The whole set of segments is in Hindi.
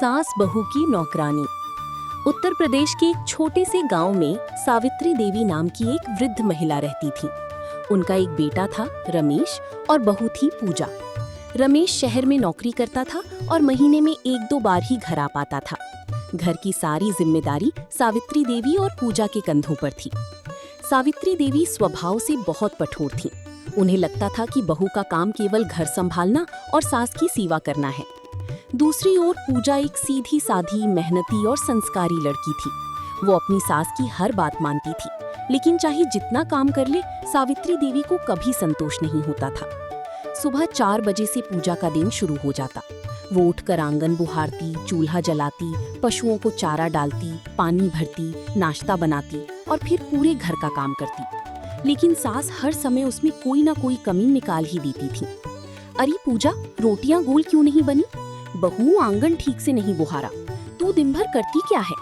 सास बहू की नौकरानी। उत्तर प्रदेश के एक छोटे से गांव में सावित्री देवी नाम की एक वृद्ध महिला रहती थी। उनका एक बेटा था रमेश और बहू थी पूजा। रमेश शहर में नौकरी करता था और महीने में 1-2 बार ही घर आ पाता था। घर की सारी जिम्मेदारी सावित्री देवी और पूजा के कंधों पर थी। सावित्री देवी स्वभाव से बहुत कठोर थीं। उन्हें लगता था कि बहू का काम केवल घर संभालना और सास की सेवा करना है। दूसरी ओर पूजा एक सीधी साधी, मेहनती और संस्कारी लड़की थी। वो अपनी सास की हर बात मानती थी, लेकिन चाहे जितना काम कर ले, सावित्री देवी को कभी संतोष नहीं होता था। सुबह 4 बजे से पूजा का दिन शुरू हो जाता। वो उठकर आंगन बुहारती, चूल्हा जलाती, पशुओं को चारा डालती, पानी भरती, नाश्ता बनाती और फिर पूरे घर का काम करती। लेकिन सास हर समय उसमें कोई ना कोई कमी निकाल ही देती थी। अरे पूजा, रोटियां गोल क्यों नहीं बनी? बहू, आंगन ठीक से नहीं बुहारा, तू दिन भर करती क्या है?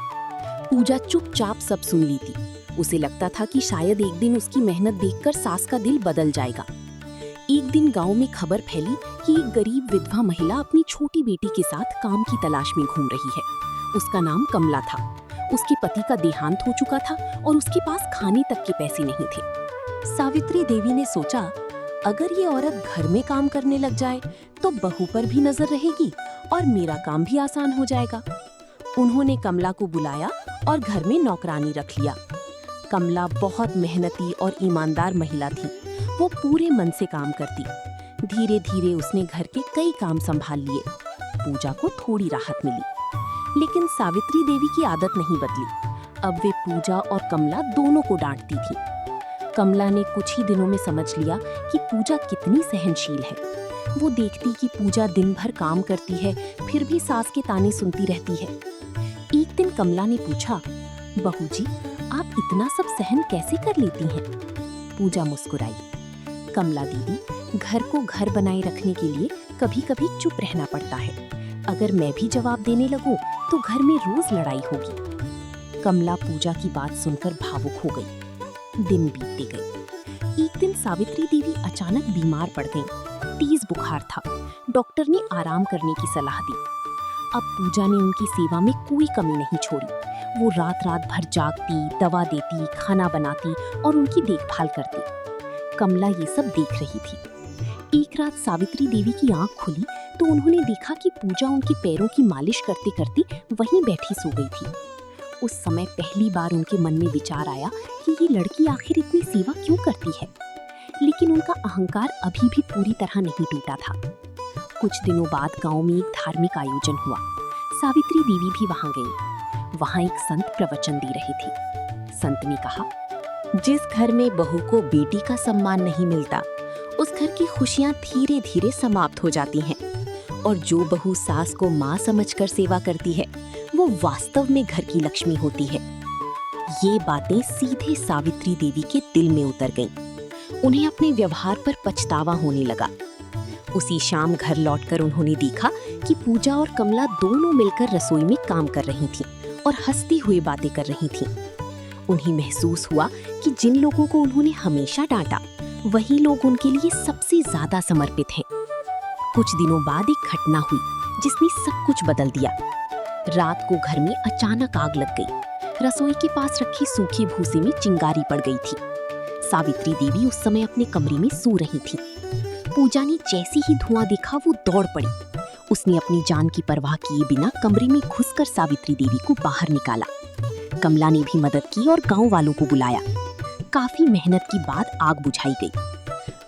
पूजा चुपचाप सब सुन ली थी। उसे लगता था कि शायद एक दिन उसकी मेहनत देखकर सास का दिल बदल जाएगा। एक दिन गांव में खबर फैली कि एक गरीब विधवा महिला अपनी छोटी बेटी के साथ काम की तलाश में घूम रही है। उसका नाम कमला था। उसके पति का देहांत हो चुका था और उसके पास खाने तक के पैसे नहीं थे। सावित्री देवी ने सोचा, अगर ये औरत घर में काम करने लग जाए तो बहू पर भी नजर रहेगी और मेरा काम भी आसान हो जाएगा। उन्होंने कमला को बुलाया और घर में नौकरानी रख लिया। कमला बहुत मेहनती और ईमानदार महिला थी। वो पूरे मन से काम करती। धीरे धीरे उसने घर के कई काम संभाल लिए। पूजा को थोड़ी राहत मिली, लेकिन सावित्री देवी की आदत नहीं बदली। अब वे पूजा और कमला दोनों को डांटती थी। कमला ने कुछ ही दिनों में समझ लिया कि पूजा कितनी सहनशील है। वो देखती कि पूजा दिन भर काम करती है, फिर भी सास के ताने सुनती रहती है। एक दिन कमला ने पूछा, बहू जी, आप इतना सब सहन कैसे कर लेती हैं? पूजा मुस्कुराई। कमला दीदी, घर को घर बनाए रखने के लिए कभी-कभी चुप रहना पड़ता है। अगर मैं भी जवाब देने लगूं तो घर में रोज लड़ाई होगी। कमला पूजा की बात सुनकर भावुक हो गई। दिन बीतते गए। एक दिन सावित्री देवी अचानक बीमार पड़ गईं। तेज बुखार था। डॉक्टर ने आराम करने की सलाह दी। अब पूजा ने उनकी सेवा में कोई कमी नहीं छोड़ी। वो रात रात भर जागती, दवा देती, खाना बनाती और उनकी देखभाल करती। कमला ये सब देख रही थी। एक रात सावित्री देवी की आंख खुली तो उन्होंने देखा कि पूजा उनके पैरों की मालिश करते करते वहीं बैठी सो गई थी। उस समय पहली बार उनके मन में विचार आया कि ये लड़की आखिर इतनी सेवा क्यों करती है। लेकिन उनका अहंकार अभी भी पूरी तरह नहीं टूटा था। कुछ दिनों बाद गांव में एक धार्मिक आयोजन हुआ। सावित्री देवी भी वहां गई। वहां एक संत प्रवचन दे रहे थे। संत ने कहा, जिस घर में बहू को बेटी का सम्मान नहीं मिलता, उस घर की खुशियां धीरे धीरे समाप्त हो जाती हैं। और जो बहू सास को माँ समझकर सेवा करती है, वो वास्तव में घर की लक्ष्मी होती है। ये बातें सीधे सावित्री देवी के दिल में उतर गईं। उन्हें अपने व्यवहार पर पछतावा होने लगा। उसी शाम घर लौटकर उन्होंने देखा कि पूजा और कमला दोनों मिलकर रसोई में काम कर रही थीं और हंसती हुई बातें कर रही थीं। उन्हें महसूस हुआ कि जिन लोगों को उन्होंने हमेशा डांटा, वही लोग उनके लिए सबसे ज्यादा समर्पित हैं। कुछ दिनों बाद एक घटना हुई जिसने सब कुछ बदल दिया। रात को घर में अचानक आग लग गई। रसोई के पास रखे सूखे भूसे में चिंगारी पड़ गई थी। सावित्री देवी उस समय अपने कमरे में सो रही थी। पूजा ने जैसे ही धुआं देखा, वो दौड़ पड़ी। उसने अपनी जान की परवाह किए बिना कमरे में घुसकर सावित्री देवी को बाहर निकाला। कमला ने भी मदद की और गांव वालों को बुलाया। काफी मेहनत के बाद आग बुझाई गई।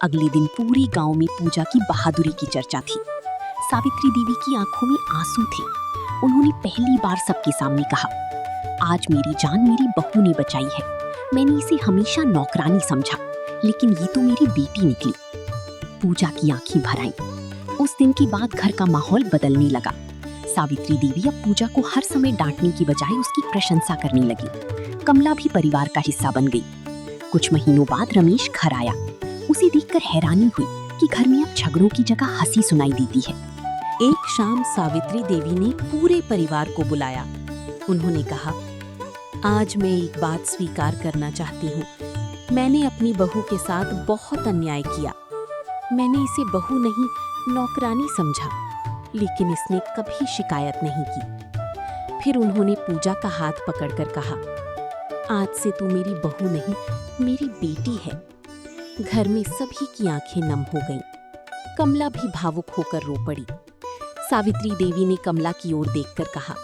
अगले दिन पूरे गांव में पूजा की बहादुरी की चर्चा थी। सावित्री देवी की आंखों में आंसू थे। उन्होंने पहली बार सबके सामने कहा, आज मेरी जान मेरी बहू ने बचाई है। मैंने इसे हमेशा नौकरानी समझा, लेकिन ये तो मेरी बेटी निकली। पूजा की आंखें भर आईं। उस दिन के बाद घर का माहौल बदलने लगा। सावित्री देवी अब पूजा को हर समय डांटने की बजाय उसकी प्रशंसा करने लगी। कमला भी परिवार का हिस्सा बन गई। कुछ महीनों बाद रमेश घर आया। उसे देखकर हैरानी हुई कि घर में अब झगड़ों की जगह हंसी सुनाई देती है। एक शाम सावित्री देवी ने पूरे परिवार को बुलाया। उन्होंने कहा, आज मैं एक बात स्वीकार करना चाहती हूँ। मैंने अपनी बहू के साथ बहुत अन्याय किया। मैंने इसे बहू नहीं, नौकरानी समझा, लेकिन इसने कभी शिकायत नहीं की। फिर उन्होंने पूजा का हाथ पकड़कर कहा, आज से तू मेरी बहू नहीं, मेरी बेटी है। घर में सभी की आंखें नम हो गईं। कमला भी भावुक होकर रो पड़ी। सावित्री देवी ने कमला की ओर देखकर कहा,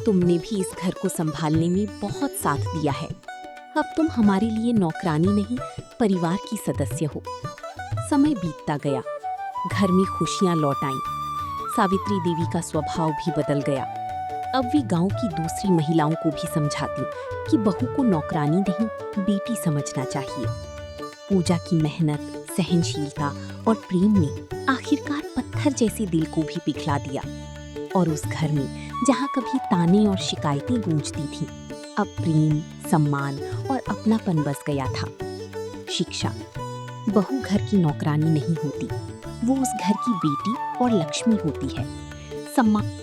तुमने भी इस घर को संभालने में बहुत साथ दिया है। अब तुम हमारे लिए नौकरानी नहीं, परिवार की सदस्य हो। समय बीतता गया, घर में खुशियां लौट आईं। सावित्री देवी का स्वभाव भी बदल गया। अब वे गांव की दूसरी महिलाओं को भी समझाती कि बहू को नौकरानी नहीं, बेटी समझना चाहिए। पूजा की मेहनत, सहनशीलता और प्रेम ने आखिरकार पत्थर जैसे दिल को भी पिघला दिया। और उस घर में जहाँ कभी ताने और शिकायतें गूंजती थीं, अब प्रेम, सम्मान और अपनापन बस गया था। शिक्षा, बहू घर की नौकरानी नहीं होती, वो उस घर की बेटी और लक्ष्मी होती है। सम्मान